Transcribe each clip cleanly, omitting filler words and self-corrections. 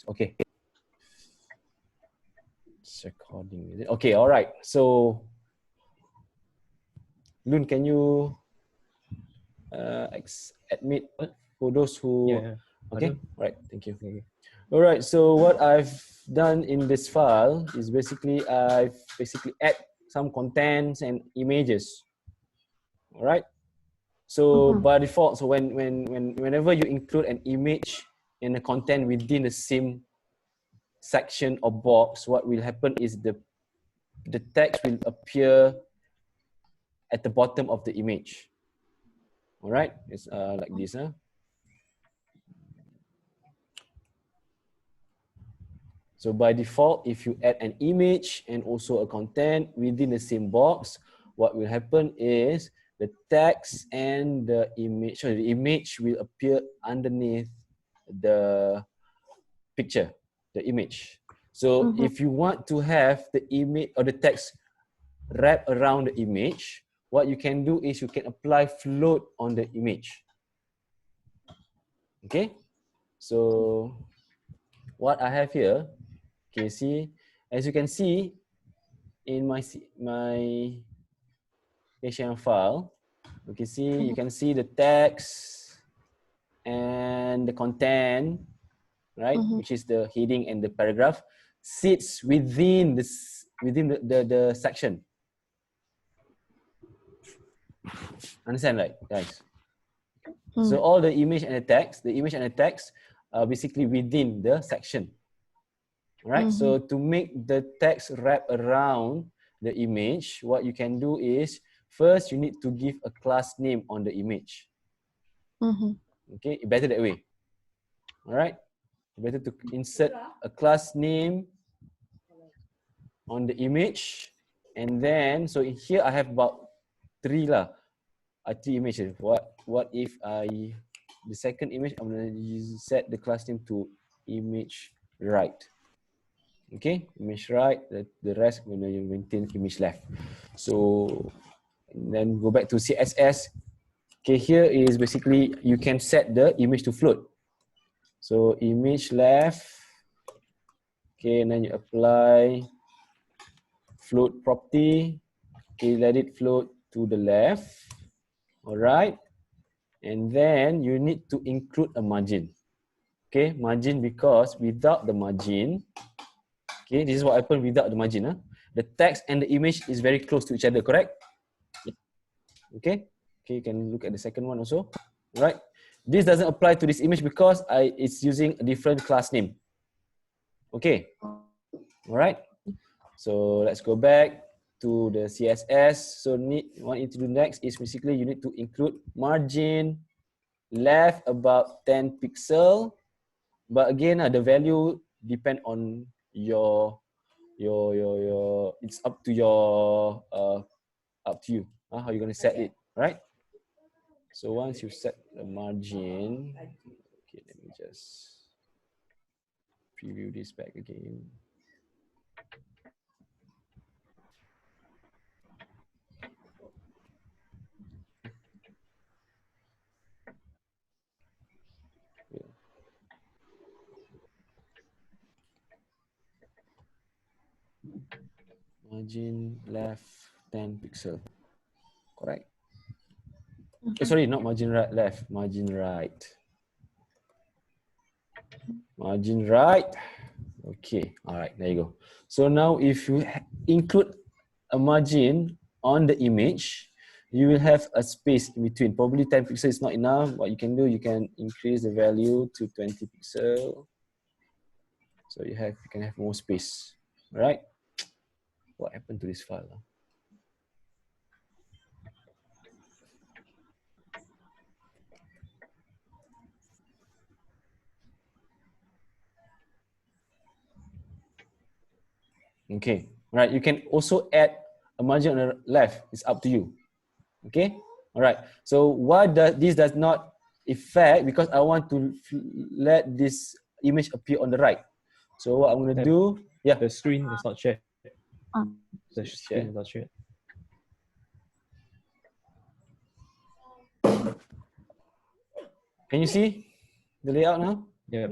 Okay. It's recording, is it? Okay, all right. So, Lun, can you admit for those who... Yeah. Okay, right, thank you. All right, so what I've done in this file is I've add some contents and images. All right. So by default, so whenever you include an image in a content within the same section or box, what will happen is the text will appear at the bottom of the image. All right, it's like this. Huh? So by default, if you add an image and also a content within the same box, what will happen is the text and the image, so the image will appear underneath the picture, the image. So if you want to have the image or the text wrap around the image, what you can do is you can apply float on the image. Okay, so what I have here, okay, see, as you can see in my HTML file, okay, see, you can see the text and the content, right, which is the heading and the paragraph, sits within the section. Understand, right, guys? So all the image and the text are basically within the section. All right. So to make the text wrap around the image, what you can do is first you need to give a class name on the image. Okay, better that way. All right. Better to insert a class name on the image, and then so in here I have about three images. What if the second image I'm gonna set the class name to image right. Okay, image right. The rest I'm gonna maintain image left. So then go back to CSS. Okay, here is basically you can set the image to float. So image left. Okay, and then you apply float property. Okay, let it float to the left. All right. And then you need to include a margin. Okay, margin, because without the margin, okay, this is what happened without the margin. Huh? The text and the image is very close to each other, correct? Okay, okay, you can look at the second one also. All right. This doesn't apply to this image because it's using a different class name. Okay. All right. So let's go back to the CSS. So what you need to do next is basically you need to include margin left about 10 pixel. But again, the value depend on your it's up to your up to you how you're going to set it, right? So once you set the margin, okay, let me just preview this back again. Margin left 10 pixel, correct? Sorry, not margin right, left, margin right. Margin right. Okay, all right, there you go. So now if you include a margin on the image, you will have a space in between. Probably 10 pixels is not enough. What you can do, you can increase the value to 20 pixel. So you can have more space, all right? What happened to this file? Okay, right. You can also add a margin on the left. It's up to you. Okay, all right. So why does not affect? Because I want to let this image appear on the right. So what I'm going to do? Yeah. The screen is not shared. The screen is not shared. Can you see the layout now? Yeah.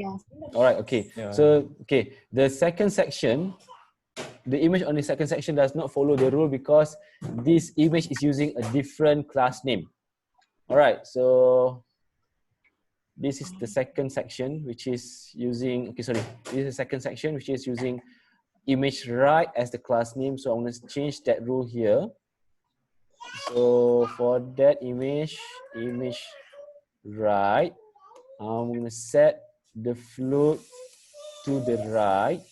All right, okay. Yeah. So, okay, the second section, the image on the second section does not follow the rule because this image is using a different class name. All right, so this is the second section, which is using, okay, sorry, this is the second section, which is using image right as the class name. So I'm going to change that rule here. So for that image right, I'm going to set the float to the right.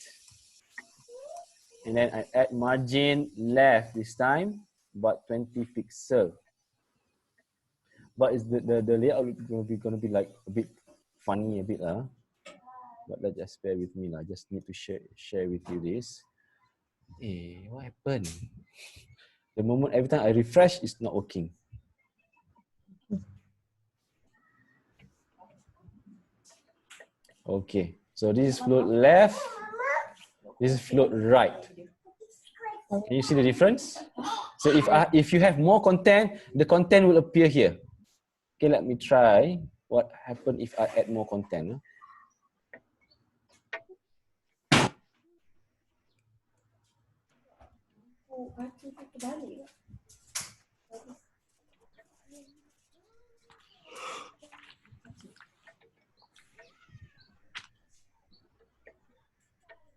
And then I add margin left this time, but 20 pixel. But is the layout gonna be like a bit funny a bit lah. But let's just bear with me lah. Just need to share with you this. What happened? The moment every time I refresh, it's not working. Okay, so this is float left. This is float right. Can you see the difference? So if you have more content, the content will appear here. Okay, let me try what happens if I add more content.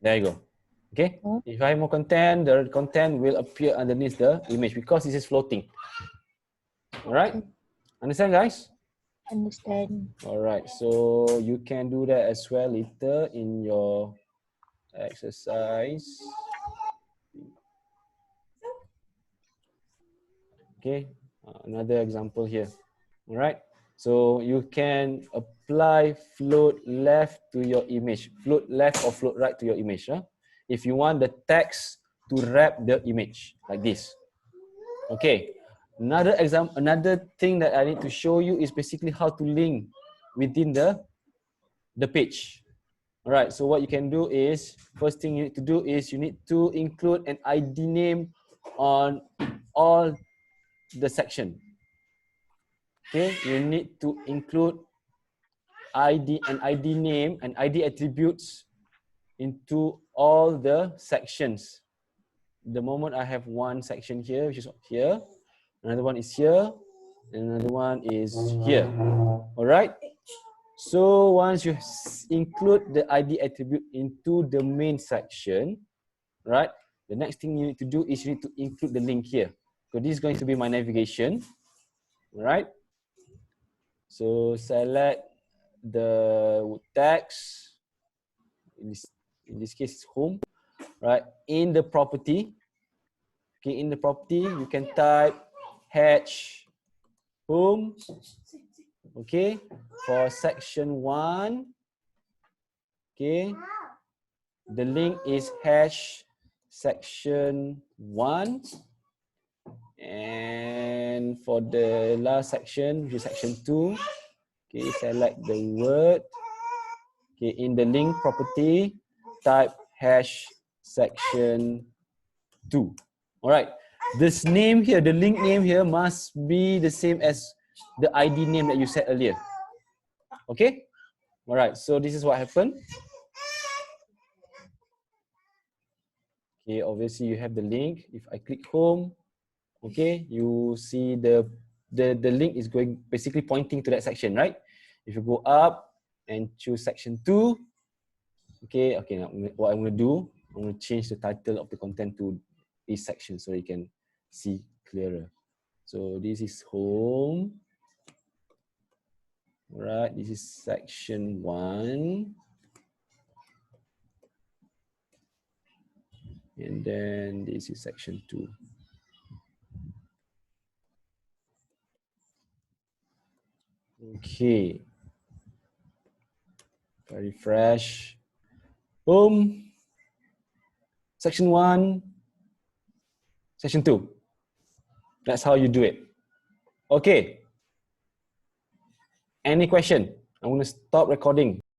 There you go. Okay, if I have more content, the content will appear underneath the image because this is floating. All right, understand, guys? Understand. All right, so you can do that as well later in your exercise. Okay, another example here. All right, so you can apply float left to your image, float left or float right to your image. If you want the text to wrap the image like this. Okay, another example, another thing that I need to show you is basically how to link within the page. All right, so what you can do is, first thing you need to do is you need to include an ID name on all the section. Okay, you need to include an ID name and ID attributes into all the sections. The moment I have one section here, which is here, another one is here, and another one is here. All right. So once you include the ID attribute into the main section, right? The next thing you need to do is you need to include the link here. So this is going to be my navigation, all right? So select the text. In this case, it's home, right? In the property, okay, in the property, you can type hatch home, okay, for section 1, okay. The link is hash section 1, and for the last section, which is section 2, okay, select the word. Okay, in the link property, type hash section 2. All right, this name here, the link name here must be the same as the ID name that you set earlier. Okay, all right, so this is what happened. Okay, obviously you have the link. If I click home, okay, you see the link is going basically pointing to that section, right? If you go up and choose section 2, okay, now what I'm going to do, I'm going to change the title of the content to this section so you can see clearer. So this is home. All right, this is section 1. And then this is section 2. Okay. If I refresh. Boom. Section 1. Section 2. That's how you do it. Okay. Any question? I'm going to stop recording.